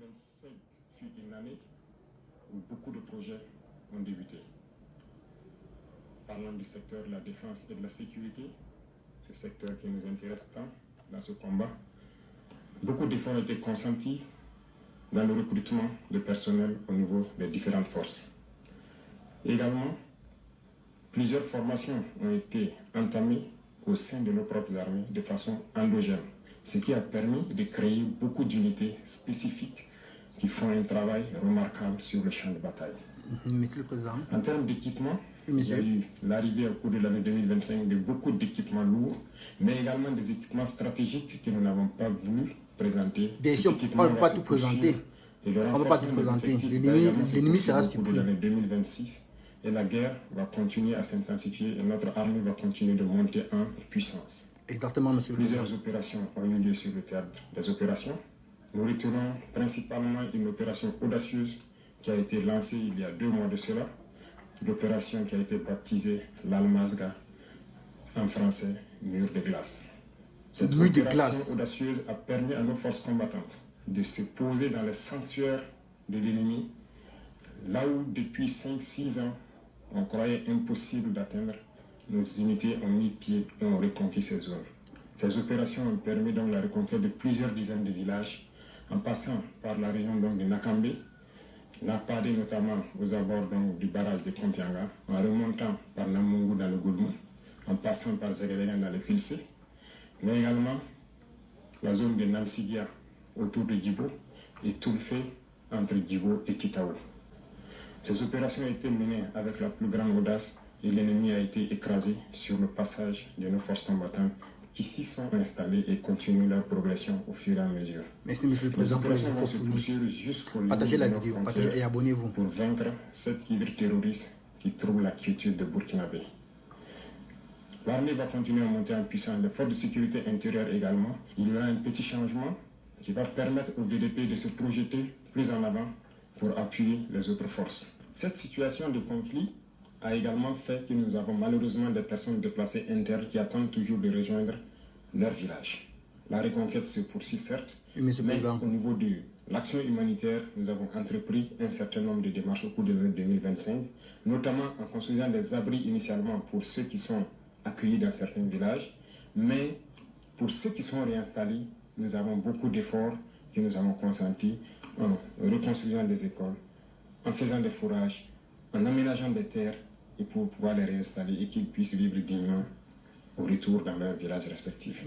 2025 fut une année où beaucoup de projets ont débuté. Parlant du secteur de la défense et de la sécurité, ce secteur qui nous intéresse tant dans ce combat, beaucoup d'efforts ont été consentis dans le recrutement de personnel au niveau des différentes forces. Également, plusieurs formations ont été entamées au sein de nos propres armées de façon endogène, ce qui a permis de créer beaucoup d'unités spécifiques qui font un travail remarquable sur le champ de bataille. Monsieur le Président. En termes d'équipement, oui, il y a eu l'arrivée au cours de l'année 2025 de beaucoup d'équipements lourds, mais également des équipements stratégiques que nous n'avons pas voulu présenter. Bien sûr, on ne peut pas tout présenter. On ne peut pas tout présenter. L'ennemi sera surpris. L'année 2026 et la guerre va continuer à s'intensifier et notre armée va continuer de monter en puissance. Exactement, monsieur le Président. Plusieurs opérations ont eu lieu sur le théâtre des opérations. Nous retenons principalement une opération audacieuse qui a été lancée il y a 2 mois de cela. L'opération qui a été baptisée l'Almazga, en français, mur de glace. Cette opération audacieuse a permis à nos forces combattantes de se poser dans les sanctuaires de l'ennemi, là où depuis 5-6 ans, on croyait impossible d'atteindre. Nos unités ont mis pied et ont reconquis ces zones. Ces opérations ont permis donc la reconquête de plusieurs dizaines de villages, en passant par la région donc de Nakambe, Napade notamment aux abords donc, du barrage de Kompianga, en remontant par Namungu dans le Goulmou, en passant par Zagalegan dans le Pilsé, mais également la zone de Namsigia autour de Djibo et tout le fait entre Djibo et Titao. Ces opérations ont été menées avec la plus grande audace et l'ennemi a été écrasé sur le passage de nos forces combattantes qui s'y sont installées et continuent leur progression au fur et à mesure. Merci, monsieur le Président, pour les infos fournies. Partagez la vidéo, partagez et abonnez-vous. Pour vaincre cette hydre terroriste qui trouble la quiétude de Burkinabé. L'armée va continuer à monter en puissance. Les forces de sécurité intérieure également. Il y aura un petit changement qui va permettre au VDP de se projeter plus en avant pour appuyer les autres forces. Cette situation de conflit a également fait que nous avons malheureusement des personnes déplacées internes qui attendent toujours de rejoindre leur village. La reconquête se poursuit certes, mais au niveau de l'action humanitaire, nous avons entrepris un certain nombre de démarches au cours de l'année 2025, notamment en construisant des abris initialement pour ceux qui sont accueillis dans certains villages, mais pour ceux qui sont réinstallés, nous avons beaucoup d'efforts que nous avons consentis en reconstruisant des écoles, en faisant des fourrages, en aménageant des terres et pour pouvoir les réinstaller et qu'ils puissent vivre dignement au retour dans leurs villages respectifs.